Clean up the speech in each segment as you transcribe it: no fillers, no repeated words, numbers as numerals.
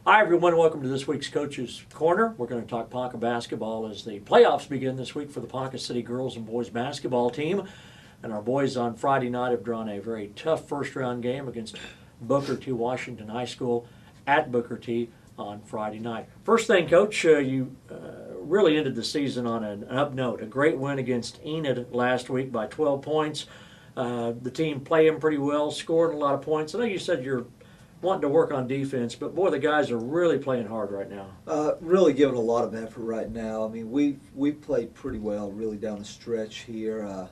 Hi everyone, welcome to this week's Coach's Corner. We're going to talk Ponca basketball as the playoffs begin this week for the Ponca City girls and boys basketball team. And our boys on Friday night have drawn a very tough first round game against Booker T. Washington High School at Booker T on Friday night. First thing, Coach, you really ended the season on an up note. A great win against Enid last week by 12 points. The team playing pretty well, scoring a lot of points. I know you said you're wanting to work on defense, but boy, the guys are really playing hard right now. Really giving a lot of effort right now. I mean, we've played pretty well really down the stretch here.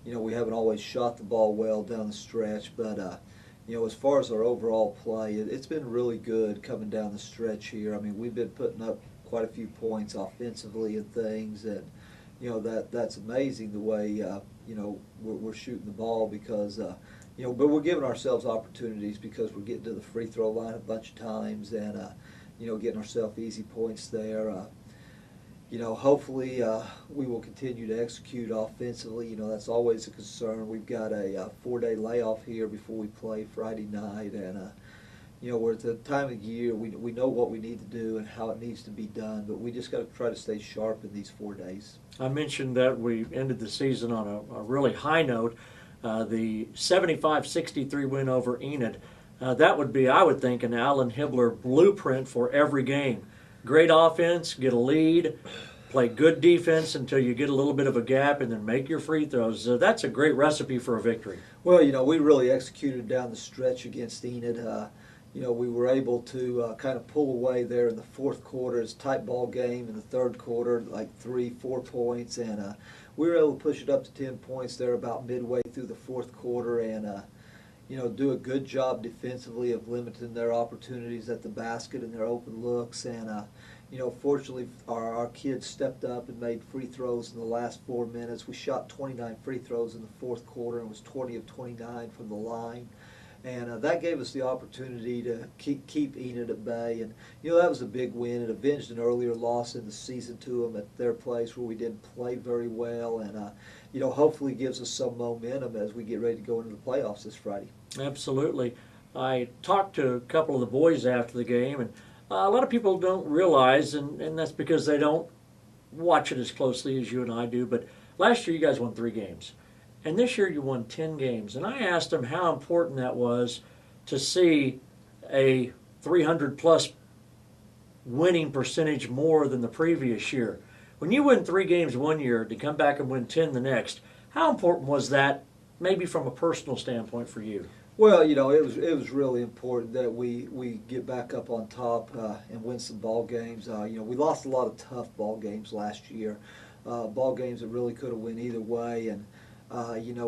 We haven't always shot the ball well down the stretch, but as far as our overall play, it's been really good coming down the stretch here. I mean, we've been putting up quite a few points offensively and things, and that's amazing the way we're shooting the ball because. But we're giving ourselves opportunities because we're getting to the free throw line a bunch of times and, getting ourselves easy points there. Hopefully we will continue to execute offensively. That's always a concern. We've got a 4-day layoff here before we play Friday night. And, we're at the time of the year, we know what we need to do and how it needs to be done, but we just got to try to stay sharp in these 4 days. I mentioned that we ended the season on a really high note. The 75-63 win over Enid, that would be, I would think, an Alan Hibler blueprint for every game. Great offense, get a lead, play good defense until you get a little bit of a gap, and then make your free throws. That's a great recipe for a victory. Well, we really executed down the stretch against Enid. We were able to kind of pull away there in the fourth quarter. It's a tight ball game in the third quarter, like 3-4 points, and we were able to push it up to 10 points there about midway through the fourth quarter and, do a good job defensively of limiting their opportunities at the basket and their open looks. And, fortunately, our kids stepped up and made free throws in the last 4 minutes. We shot 29 free throws in the fourth quarter and was 20 of 29 from the line. And that gave us the opportunity to keep Enid at bay. And, that was a big win. It avenged an earlier loss in the season to them at their place where we didn't play very well. And, hopefully gives us some momentum as we get ready to go into the playoffs this Friday. Absolutely. I talked to a couple of the boys after the game, and a lot of people don't realize, and that's because they don't watch it as closely as you and I do, but last year you guys won 3 games. And this year you won 10 games. And I asked them how important that was to see a 300-plus winning percentage more than the previous year. When you win 3 games one year to come back and win 10 the next, how important was that, maybe from a personal standpoint for you? Well, it was really important that we get back up on top and win some ball games. We lost a lot of tough ball games last year, ball games that really could have went either way, and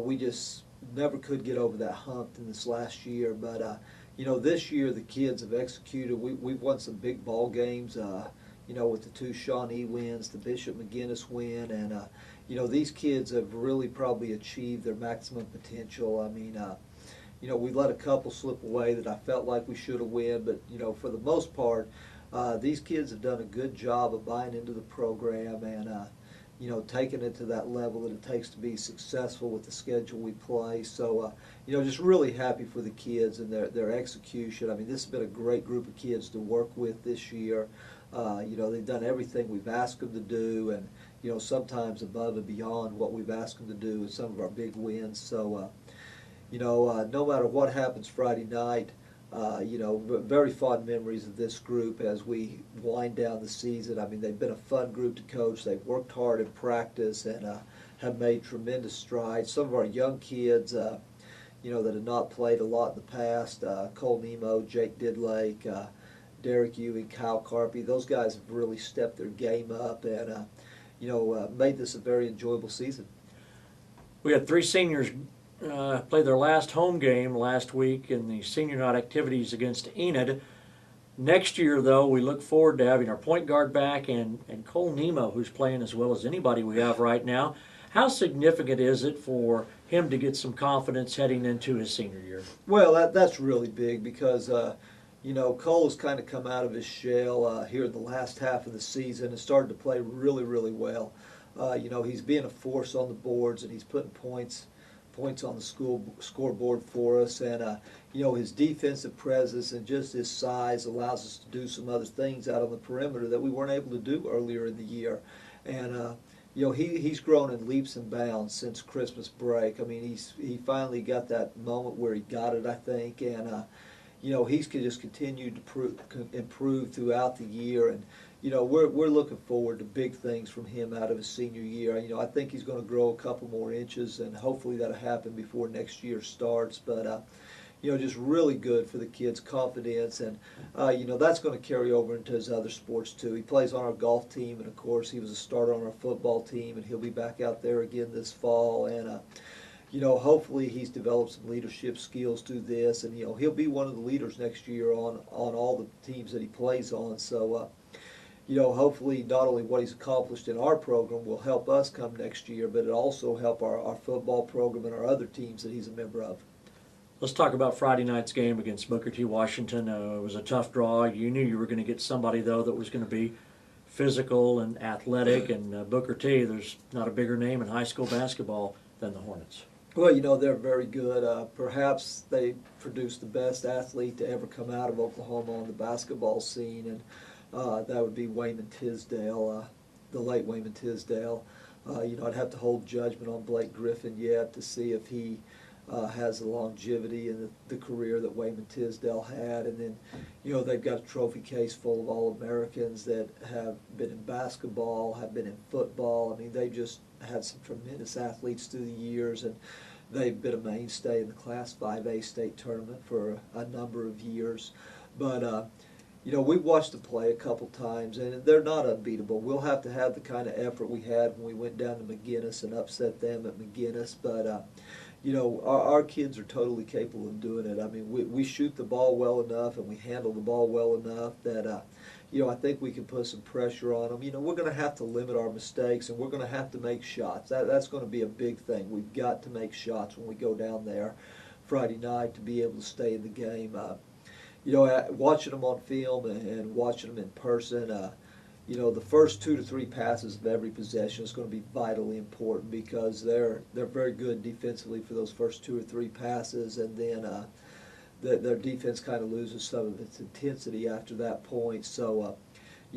we just never could get over that hump in this last year. But, this year the kids have executed. We've won some big ball games, with the 2 Shawnee wins, the Bishop McGinnis win. And, these kids have really probably achieved their maximum potential. I mean, we let a couple slip away that I felt like we should have won. But, for the most part, these kids have done a good job of buying into the program and, taking it to that level that it takes to be successful with the schedule we play. So, just really happy for the kids and their execution. I mean, this has been a great group of kids to work with this year. They've done everything we've asked them to do and, sometimes above and beyond what we've asked them to do with some of our big wins. So, no matter what happens Friday night, very fond memories of this group as we wind down the season. I mean, they've been a fun group to coach. They've worked hard in practice and have made tremendous strides. Some of our young kids, that have not played a lot in the past, Cole Nemo, Jake Didlake, Derek Ewing, Kyle Carpy, those guys have really stepped their game up and, made this a very enjoyable season. We had 3 seniors played their last home game last week in the senior night activities against Enid. Next year, though, we look forward to having our point guard back and Cole Nemo, who's playing as well as anybody we have right now. How significant is it for him to get some confidence heading into his senior year? Well, that's really big because, Cole has kind of come out of his shell here in the last half of the season and started to play really, really well. He's being a force on the boards and he's putting points points on the scoreboard for us, and his defensive presence and just his size allows us to do some other things out on the perimeter that we weren't able to do earlier in the year. And he's grown in leaps and bounds since Christmas break. I mean, he finally got that moment where he got it, I think, and he's just continued to improve throughout the year, and we're looking forward to big things from him out of his senior year. I think he's going to grow a couple more inches, and hopefully that'll happen before next year starts. But just really good for the kid's confidence, and that's going to carry over into his other sports too. He plays on our golf team, and of course he was a starter on our football team, and he'll be back out there again this fall. And hopefully he's developed some leadership skills through this, and he'll be one of the leaders next year on all the teams that he plays on. So hopefully not only what he's accomplished in our program will help us come next year, but it'll also help our football program and our other teams that he's a member of. Let's talk about Friday night's game against Booker T. Washington. It was a tough draw. You knew you were going to get somebody, though, that was going to be physical and athletic, and Booker T., there's not a bigger name in high school basketball than the Hornets. Well, they're very good. Perhaps they produced the best athlete to ever come out of Oklahoma on the basketball scene, and that would be Wayman Tisdale, the late Wayman Tisdale. I'd have to hold judgment on Blake Griffin yet to see if he has the longevity and the career that Wayman Tisdale had. And then, they've got a trophy case full of All-Americans that have been in basketball, have been in football. I mean, they've just had some tremendous athletes through the years, and they've been a mainstay in the Class 5A state tournament for a number of years. But, we've watched them play a couple times, and they're not unbeatable. We'll have to have the kind of effort we had when we went down to McGinnis and upset them at McGinnis. But, our kids are totally capable of doing it. I mean, we shoot the ball well enough and we handle the ball well enough that, I think we can put some pressure on them. We're going to have to limit our mistakes, and we're going to have to make shots. That's going to be a big thing. We've got to make shots when we go down there Friday night to be able to stay in the game. Watching them on film and watching them in person, the first 2 to 3 passes of every possession is going to be vitally important, because they're very good defensively for those first 2 or 3 passes, and then their defense kind of loses some of its intensity after that point. So,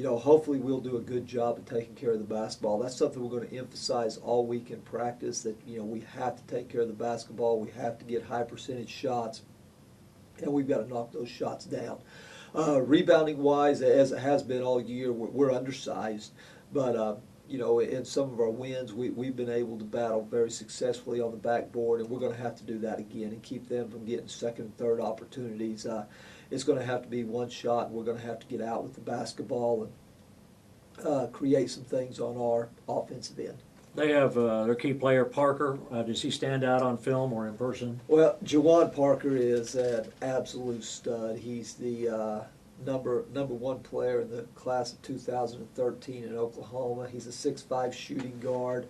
hopefully we'll do a good job of taking care of the basketball. That's something we're going to emphasize all week in practice, that, we have to take care of the basketball. We have to get high percentage shots, and we've got to knock those shots down. Rebounding-wise, as it has been all year, we're undersized, but in some of our wins, we've been able to battle very successfully on the backboard, and we're going to have to do that again and keep them from getting second and third opportunities. It's going to have to be one shot, and we're going to have to get out with the basketball and create some things on our offensive end. They have their key player, Parker. Does he stand out on film or in person? Well, Jawan Parker is an absolute stud. He's the number 1 player in the class of 2013 in Oklahoma. He's a 6'5" shooting guard.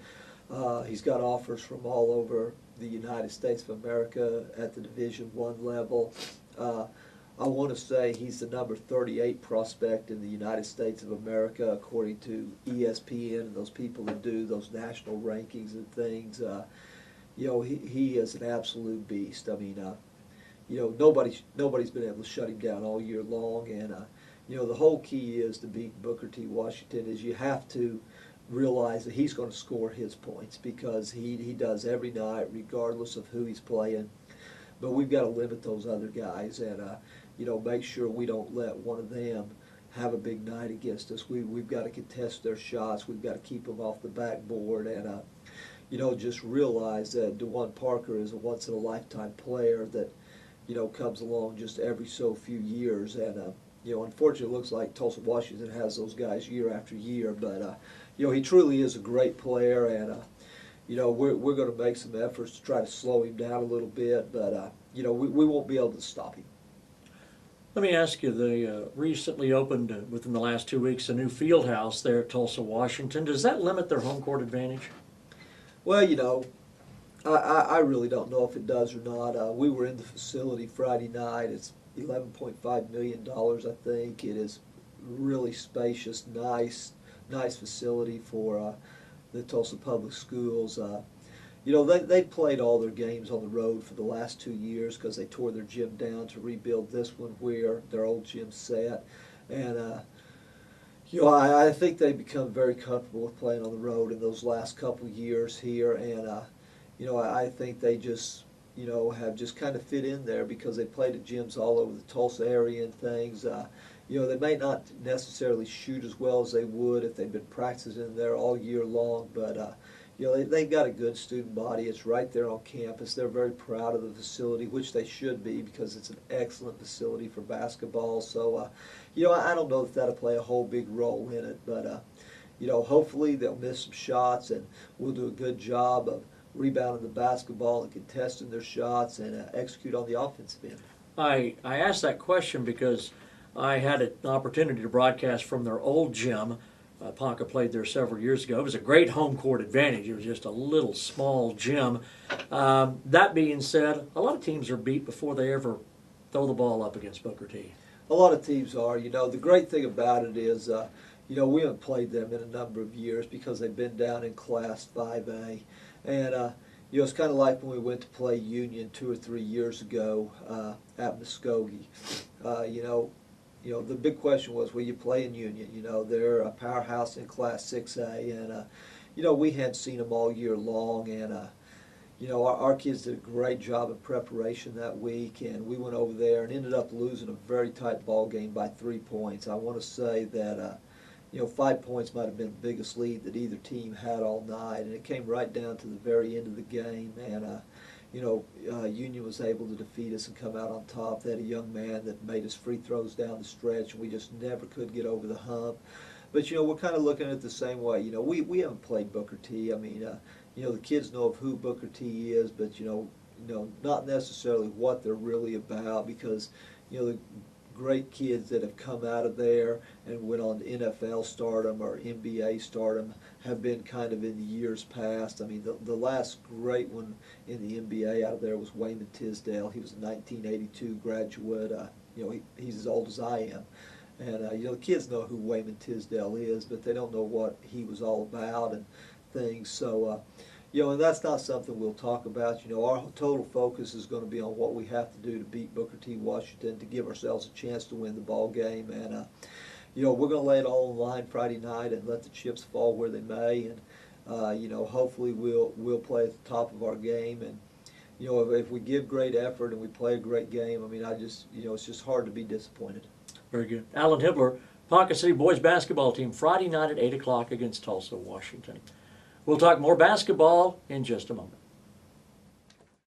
He's got offers from all over the United States of America at the Division I level. I want to say he's the number 38 prospect in the United States of America, according to ESPN and those people that do those national rankings and things. He is an absolute beast. I mean, nobody's been able to shut him down all year long. And the whole key is to beat Booker T. Washington is you have to realize that he's going to score his points, because he does every night, regardless of who he's playing. But we've got to limit those other guys, and make sure we don't let one of them have a big night against us. We've got to contest their shots. We've got to keep them off the backboard, and just realize that DeJuan Parker is a once-in-a-lifetime player that comes along just every so few years. And unfortunately, it looks like Tulsa Washington has those guys year after year. But he truly is a great player, and we're going to make some efforts to try to slow him down a little bit, but we won't be able to stop him. Let me ask you, they recently opened, within the last 2 weeks, a new field house there at Tulsa, Washington. Does that limit their home court advantage? Well, I really don't know if it does or not. We were in the facility Friday night. It's $11.5 million, I think. It is really spacious, nice facility for the Tulsa Public Schools. you know, they played all their games on the road for the last 2 years because they tore their gym down to rebuild this one where their old gym sat. And, you know, I think they become very comfortable with playing on the road in those last couple years here. And, you know, I think they just, you know, have just kind of fit in there because they played at gyms all over the Tulsa area and things. You know, they may not necessarily shoot as well as they would if they'd been practicing there all year long, but you know, they've got a good student body. It's right there on campus. They're very proud of the facility, which they should be because it's an excellent facility for basketball. So, you know, I don't know if that'll play a whole big role in it, but, you know, hopefully they'll miss some shots and we'll do a good job of rebounding the basketball and contesting their shots and execute on the offensive end. I asked that question because I had an opportunity to broadcast from their old gym. Ponca played there several years ago. It was a great home court advantage. It was just a little small gym. That being said, a lot of teams are beat before they ever throw the ball up against Booker T. A lot of teams are. You know, the great thing about it is, you know, we haven't played them in a number of years because they've been down in Class 5A. And, you know, it's kind of like when we went to play Union 2 or 3 years ago at Muskogee. You know, the big question was, will you play in Union? You know, they're a powerhouse in Class 6A, and, you know, we hadn't seen them all year long, and, you know, our kids did a great job in preparation that week, and we went over there and ended up losing a very tight ball game by 3 points. I want to say that, you know, 5 points might have been the biggest lead that either team had all night, and it came right down to the very end of the game, and, you know, Union was able to defeat us and come out on top. They had a young man that made us free throws down the stretch, and we just never could get over the hump. But, you know, we're kind of looking at it the same way. You know, we haven't played Booker T. I mean, you know, the kids know of who Booker T is, but, you know, not necessarily what they're really about because, you know, the great kids that have come out of there and went on to NFL stardom or NBA stardom have been kind of in the years past. I mean, the last great one in the NBA out of there was Wayman Tisdale. He was a 1982 graduate. You know, he's as old as I am. And, you know, the kids know who Wayman Tisdale is, but they don't know what he was all about and things. So, you know, and that's not something we'll talk about. You know, our total focus is going to be on what we have to do to beat Booker T. Washington to give ourselves a chance to win the ball game. And, you know, we're going to lay it all on the line Friday night and let the chips fall where they may. And, you know, hopefully we'll play at the top of our game. And, you know, if we give great effort and we play a great game, I mean, you know, it's just hard to be disappointed. Very good. Alan Hibler, Ponca City boys basketball team, Friday night at 8 o'clock against Tulsa, Washington. We'll talk more basketball in just a moment.